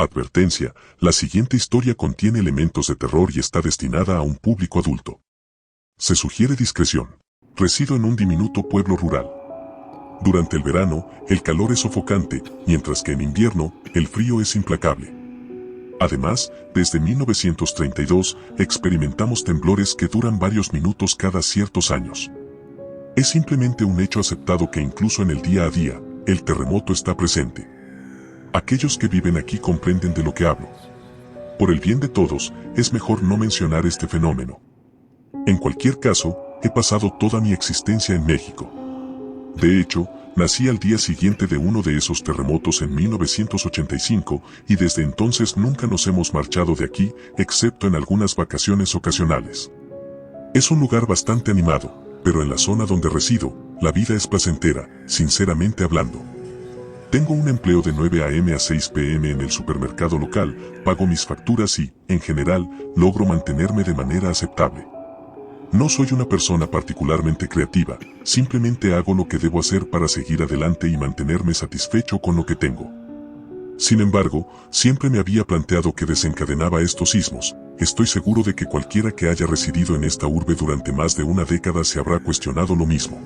Advertencia, la siguiente historia contiene elementos de terror y está destinada a un público adulto. Se sugiere discreción. Resido en un diminuto pueblo rural. Durante el verano, el calor es sofocante, mientras que en invierno, el frío es implacable. Además, desde 1932, experimentamos temblores que duran varios minutos cada ciertos años. Es simplemente un hecho aceptado que incluso en el día a día, el terremoto está presente. Aquellos que viven aquí comprenden de lo que hablo. Por el bien de todos, es mejor no mencionar este fenómeno. En cualquier caso, he pasado toda mi existencia en México. De hecho, nací al día siguiente de uno de esos terremotos en 1985 y desde entonces nunca nos hemos marchado de aquí, excepto en algunas vacaciones ocasionales. Es un lugar bastante animado, pero en la zona donde resido, la vida es placentera, sinceramente hablando. Tengo un empleo de 9 a.m. a 6 p.m. en el supermercado local, pago mis facturas y, en general, logro mantenerme de manera aceptable. No soy una persona particularmente creativa, simplemente hago lo que debo hacer para seguir adelante y mantenerme satisfecho con lo que tengo. Sin embargo, siempre me había planteado qué desencadenaba estos sismos. Estoy seguro de que cualquiera que haya residido en esta urbe durante más de una década se habrá cuestionado lo mismo.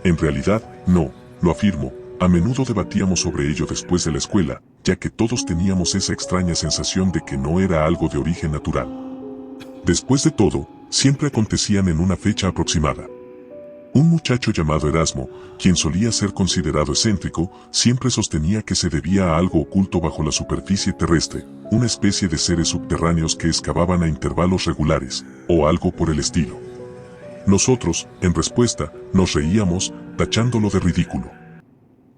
En realidad, no, lo afirmo. A menudo debatíamos sobre ello después de la escuela, ya que todos teníamos esa extraña sensación de que no era algo de origen natural. Después de todo, siempre acontecían en una fecha aproximada. Un muchacho llamado Erasmo, quien solía ser considerado excéntrico, siempre sostenía que se debía a algo oculto bajo la superficie terrestre, una especie de seres subterráneos que excavaban a intervalos regulares, o algo por el estilo. Nosotros, en respuesta, nos reíamos, tachándolo de ridículo.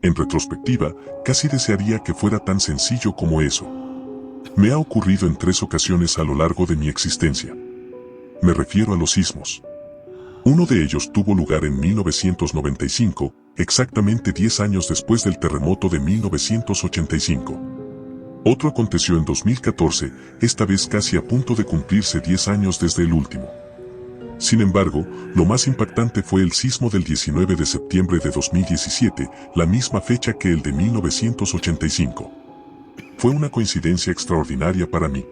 En retrospectiva, casi desearía que fuera tan sencillo como eso. Me ha ocurrido en 3 ocasiones a lo largo de mi existencia. Me refiero a los sismos. Uno de ellos tuvo lugar en 1995, exactamente 10 años después del terremoto de 1985. Otro aconteció en 2014, esta vez casi a punto de cumplirse 10 años desde el último. Sin embargo, lo más impactante fue el sismo del 19 de septiembre de 2017, la misma fecha que el de 1985. Fue una coincidencia extraordinaria para mí.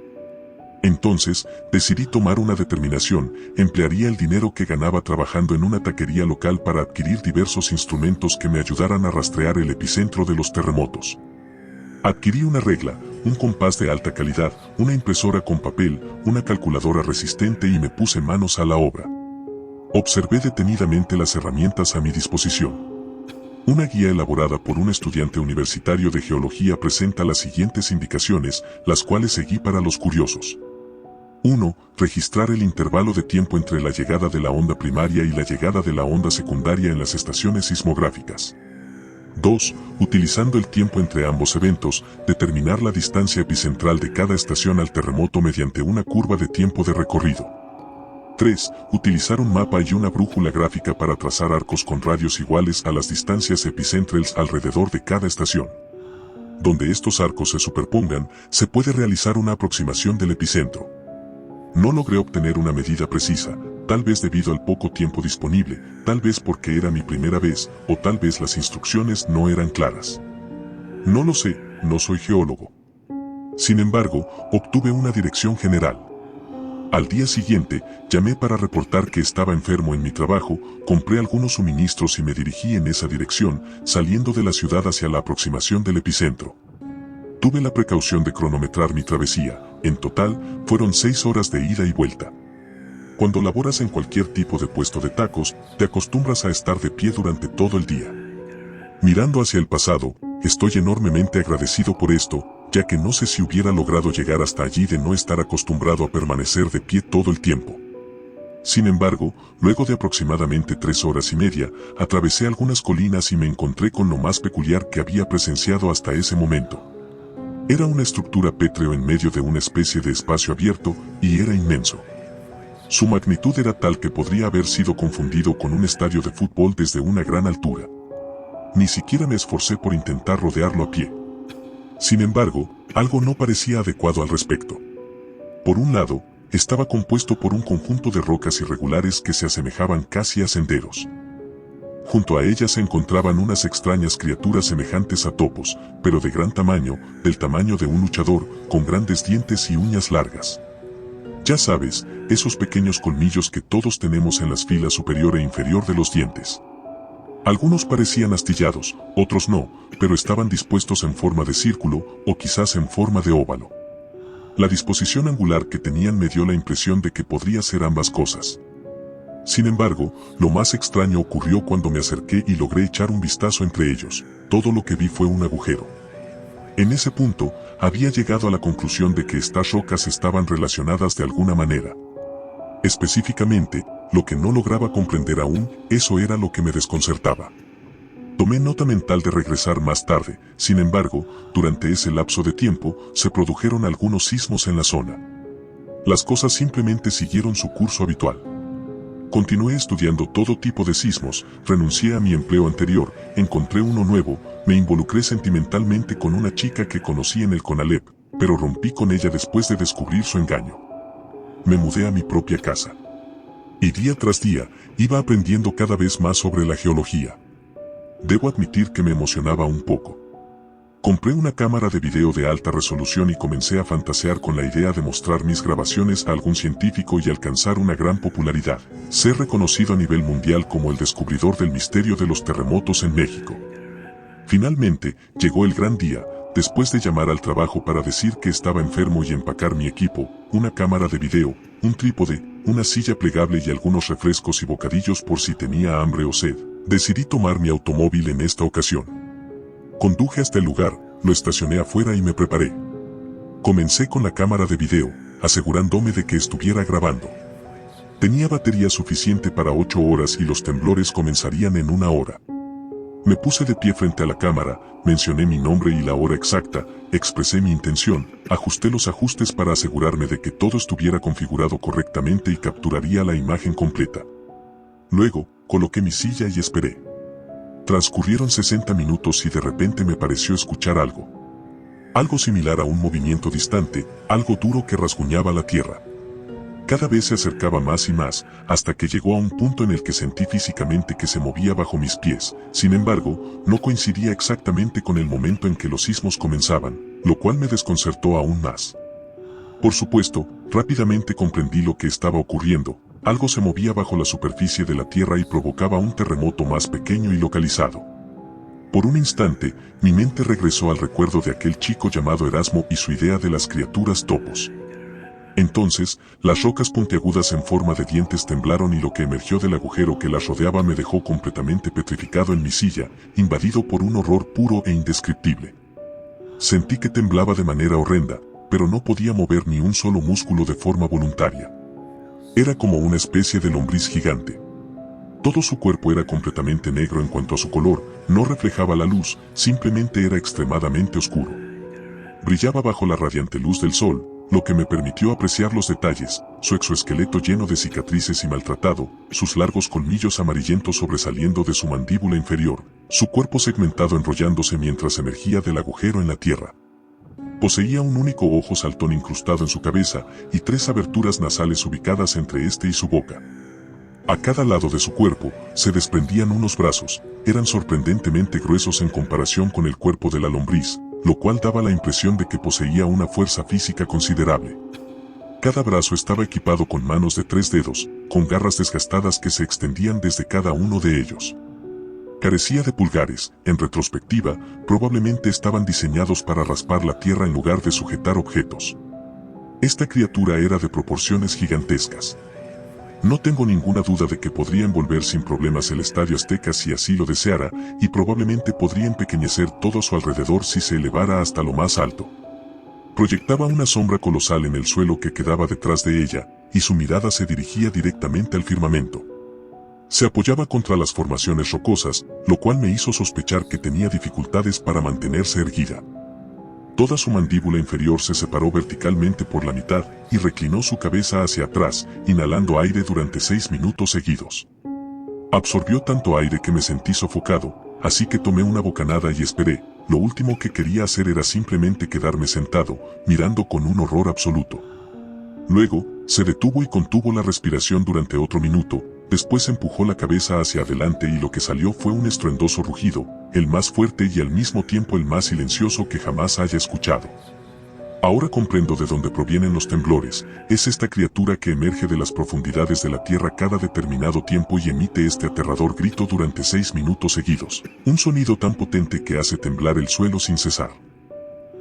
Entonces, decidí tomar una determinación, emplearía el dinero que ganaba trabajando en una taquería local para adquirir diversos instrumentos que me ayudaran a rastrear el epicentro de los terremotos. Adquirí una regla, un compás de alta calidad, una impresora con papel, una calculadora resistente y me puse manos a la obra. Observé detenidamente las herramientas a mi disposición. Una guía elaborada por un estudiante universitario de geología presenta las siguientes indicaciones, las cuales seguí para los curiosos. 1. Registrar el intervalo de tiempo entre la llegada de la onda primaria y la llegada de la onda secundaria en las estaciones sismográficas. 2. Utilizando el tiempo entre ambos eventos, determinar la distancia epicentral de cada estación al terremoto mediante una curva de tiempo de recorrido. 3. Utilizar un mapa y una brújula gráfica para trazar arcos con radios iguales a las distancias epicentrales alrededor de cada estación. Donde estos arcos se superpongan, se puede realizar una aproximación del epicentro. No logré obtener una medida precisa, tal vez debido al poco tiempo disponible, tal vez porque era mi primera vez, o tal vez las instrucciones no eran claras. No lo sé, no soy geólogo. Sin embargo, obtuve una dirección general. Al día siguiente, llamé para reportar que estaba enfermo en mi trabajo, compré algunos suministros y me dirigí en esa dirección, saliendo de la ciudad hacia la aproximación del epicentro. Tuve la precaución de cronometrar mi travesía, en total, fueron 6 horas de ida y vuelta. Cuando laboras en cualquier tipo de puesto de tacos, te acostumbras a estar de pie durante todo el día. Mirando hacia el pasado, estoy enormemente agradecido por esto, ya que no sé si hubiera logrado llegar hasta allí de no estar acostumbrado a permanecer de pie todo el tiempo. Sin embargo, luego de aproximadamente 3 horas y media, atravesé algunas colinas y me encontré con lo más peculiar que había presenciado hasta ese momento. Era una estructura pétreo en medio de una especie de espacio abierto, y era inmenso. Su magnitud era tal que podría haber sido confundido con un estadio de fútbol desde una gran altura. Ni siquiera me esforcé por intentar rodearlo a pie. Sin embargo, algo no parecía adecuado al respecto. Por un lado, estaba compuesto por un conjunto de rocas irregulares que se asemejaban casi a senderos. Junto a ella se encontraban unas extrañas criaturas semejantes a topos, pero de gran tamaño, del tamaño de un luchador, con grandes dientes y uñas largas. Ya sabes, esos pequeños colmillos que todos tenemos en las filas superior e inferior de los dientes. Algunos parecían astillados, otros no, pero estaban dispuestos en forma de círculo, o quizás en forma de óvalo. La disposición angular que tenían me dio la impresión de que podría ser ambas cosas. Sin embargo, lo más extraño ocurrió cuando me acerqué y logré echar un vistazo entre ellos. Todo lo que vi fue un agujero. En ese punto, había llegado a la conclusión de que estas rocas estaban relacionadas de alguna manera. Específicamente, lo que no lograba comprender aún, eso era lo que me desconcertaba. Tomé nota mental de regresar más tarde, sin embargo, durante ese lapso de tiempo, se produjeron algunos sismos en la zona. Las cosas simplemente siguieron su curso habitual. Continué estudiando todo tipo de sismos, renuncié a mi empleo anterior, encontré uno nuevo, me involucré sentimentalmente con una chica que conocí en el CONALEP, pero rompí con ella después de descubrir su engaño. Me mudé a mi propia casa. Y día tras día, iba aprendiendo cada vez más sobre la geología. Debo admitir que me emocionaba un poco. Compré una cámara de video de alta resolución y comencé a fantasear con la idea de mostrar mis grabaciones a algún científico y alcanzar una gran popularidad. Ser reconocido a nivel mundial como el descubridor del misterio de los terremotos en México. Finalmente, llegó el gran día, después de llamar al trabajo para decir que estaba enfermo y empacar mi equipo, una cámara de video, un trípode, una silla plegable y algunos refrescos y bocadillos por si tenía hambre o sed. Decidí tomar mi automóvil en esta ocasión. Conduje hasta el lugar, lo estacioné afuera y me preparé. Comencé con la cámara de video, asegurándome de que estuviera grabando. Tenía batería suficiente para 8 horas y los temblores comenzarían en 1 hora. Me puse de pie frente a la cámara, mencioné mi nombre y la hora exacta, expresé mi intención, ajusté los ajustes para asegurarme de que todo estuviera configurado correctamente y capturaría la imagen completa. Luego, coloqué mi silla y esperé. Transcurrieron 60 minutos y de repente me pareció escuchar algo. Algo similar a un movimiento distante, algo duro que rasguñaba la tierra. Cada vez se acercaba más y más, hasta que llegó a un punto en el que sentí físicamente que se movía bajo mis pies. Sin embargo, no coincidía exactamente con el momento en que los sismos comenzaban, lo cual me desconcertó aún más. Por supuesto, rápidamente comprendí lo que estaba ocurriendo. Algo se movía bajo la superficie de la Tierra y provocaba un terremoto más pequeño y localizado. Por un instante, mi mente regresó al recuerdo de aquel chico llamado Erasmo y su idea de las criaturas topos. Entonces, las rocas puntiagudas en forma de dientes temblaron y lo que emergió del agujero que las rodeaba me dejó completamente petrificado en mi silla, invadido por un horror puro e indescriptible. Sentí que temblaba de manera horrenda, pero no podía mover ni un solo músculo de forma voluntaria. Era como una especie de lombriz gigante. Todo su cuerpo era completamente negro en cuanto a su color, no reflejaba la luz, simplemente era extremadamente oscuro. Brillaba bajo la radiante luz del sol, lo que me permitió apreciar los detalles, su exoesqueleto lleno de cicatrices y maltratado, sus largos colmillos amarillentos sobresaliendo de su mandíbula inferior, su cuerpo segmentado enrollándose mientras emergía del agujero en la tierra. Poseía un único ojo saltón incrustado en su cabeza y 3 aberturas nasales ubicadas entre este y su boca. A cada lado de su cuerpo se desprendían unos brazos, eran sorprendentemente gruesos en comparación con el cuerpo de la lombriz, lo cual daba la impresión de que poseía una fuerza física considerable. Cada brazo estaba equipado con manos de 3 dedos, con garras desgastadas que se extendían desde cada uno de ellos. Carecía de pulgares, en retrospectiva, probablemente estaban diseñados para raspar la tierra en lugar de sujetar objetos. Esta criatura era de proporciones gigantescas. No tengo ninguna duda de que podría envolver sin problemas el Estadio Azteca si así lo deseara, y probablemente podría empequeñecer todo a su alrededor si se elevara hasta lo más alto. Proyectaba una sombra colosal en el suelo que quedaba detrás de ella, y su mirada se dirigía directamente al firmamento. Se apoyaba contra las formaciones rocosas, lo cual me hizo sospechar que tenía dificultades para mantenerse erguida. Toda su mandíbula inferior se separó verticalmente por la mitad y reclinó su cabeza hacia atrás, inhalando aire durante 6 minutos seguidos. Absorbió tanto aire que me sentí sofocado, así que tomé una bocanada y esperé. Lo último que quería hacer era simplemente quedarme sentado, mirando con un horror absoluto. Luego, se detuvo y contuvo la respiración durante otro minuto, Después empujó la cabeza hacia adelante y lo que salió fue un estruendoso rugido, el más fuerte y al mismo tiempo el más silencioso que jamás haya escuchado. Ahora comprendo de dónde provienen los temblores. Es esta criatura que emerge de las profundidades de la tierra cada determinado tiempo y emite este aterrador grito durante 6 minutos seguidos. Un sonido tan potente que hace temblar el suelo sin cesar.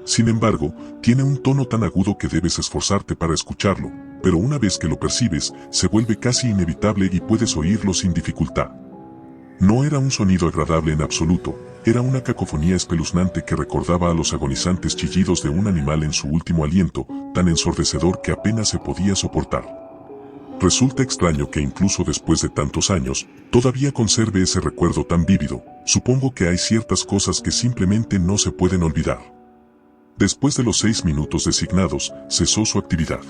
Sin embargo, tiene un tono tan agudo que debes esforzarte para escucharlo, pero una vez que lo percibes, se vuelve casi inevitable y puedes oírlo sin dificultad. No era un sonido agradable en absoluto, era una cacofonía espeluznante que recordaba a los agonizantes chillidos de un animal en su último aliento, tan ensordecedor que apenas se podía soportar. Resulta extraño que incluso después de tantos años, todavía conserve ese recuerdo tan vívido. Supongo que hay ciertas cosas que simplemente no se pueden olvidar. Después de los 6 minutos designados, cesó su actividad.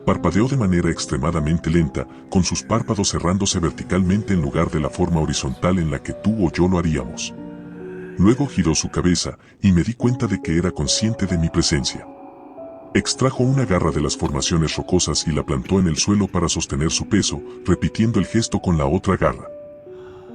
Parpadeó de manera extremadamente lenta, con sus párpados cerrándose verticalmente en lugar de la forma horizontal en la que tú o yo lo haríamos. Luego giró su cabeza, y me di cuenta de que era consciente de mi presencia. Extrajo una garra de las formaciones rocosas y la plantó en el suelo para sostener su peso, repitiendo el gesto con la otra garra.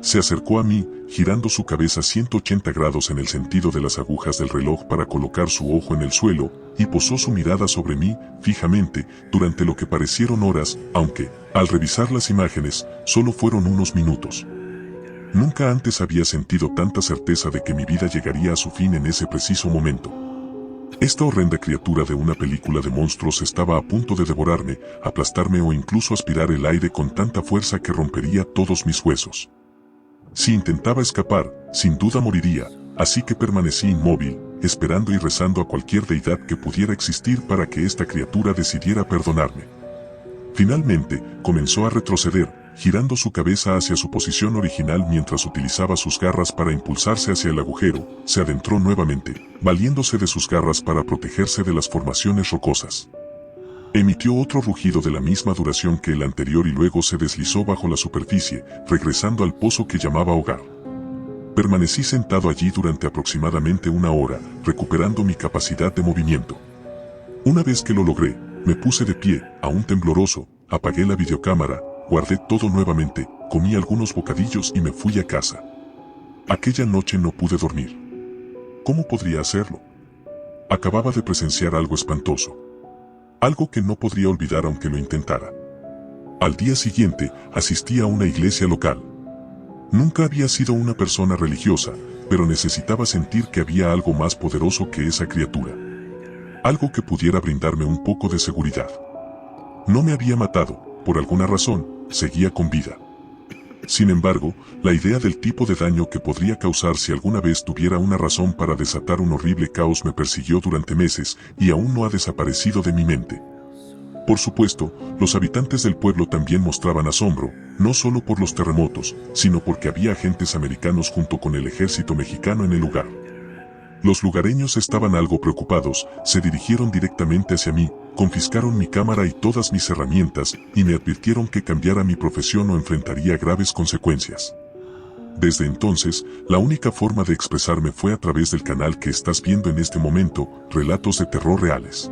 Se acercó a mí, girando su cabeza 180 grados en el sentido de las agujas del reloj para colocar su ojo en el suelo, y posó su mirada sobre mí, fijamente, durante lo que parecieron horas, aunque, al revisar las imágenes, solo fueron unos minutos. Nunca antes había sentido tanta certeza de que mi vida llegaría a su fin en ese preciso momento. Esta horrenda criatura de una película de monstruos estaba a punto de devorarme, aplastarme o incluso aspirar el aire con tanta fuerza que rompería todos mis huesos. Si intentaba escapar, sin duda moriría, así que permanecí inmóvil, esperando y rezando a cualquier deidad que pudiera existir para que esta criatura decidiera perdonarme. Finalmente, comenzó a retroceder, girando su cabeza hacia su posición original mientras utilizaba sus garras para impulsarse hacia el agujero. Se adentró nuevamente, valiéndose de sus garras para protegerse de las formaciones rocosas. Emitió otro rugido de la misma duración que el anterior y luego se deslizó bajo la superficie, regresando al pozo que llamaba hogar. Permanecí sentado allí durante aproximadamente 1 hora, recuperando mi capacidad de movimiento. Una vez que lo logré, me puse de pie, aún tembloroso, apagué la videocámara, guardé todo nuevamente, comí algunos bocadillos y me fui a casa. Aquella noche no pude dormir. ¿Cómo podría hacerlo? Acababa de presenciar algo espantoso. Algo que no podría olvidar aunque lo intentara. Al día siguiente, asistí a una iglesia local. Nunca había sido una persona religiosa, pero necesitaba sentir que había algo más poderoso que esa criatura. Algo que pudiera brindarme un poco de seguridad. No me había matado, por alguna razón, seguía con vida. Sin embargo, la idea del tipo de daño que podría causar si alguna vez tuviera una razón para desatar un horrible caos me persiguió durante meses y aún no ha desaparecido de mi mente. Por supuesto, los habitantes del pueblo también mostraban asombro, no solo por los terremotos, sino porque había agentes americanos junto con el ejército mexicano en el lugar. Los lugareños estaban algo preocupados, se dirigieron directamente hacia mí, confiscaron mi cámara y todas mis herramientas, y me advirtieron que cambiara mi profesión o enfrentaría graves consecuencias. Desde entonces, la única forma de expresarme fue a través del canal que estás viendo en este momento, Relatos de Terror Reales.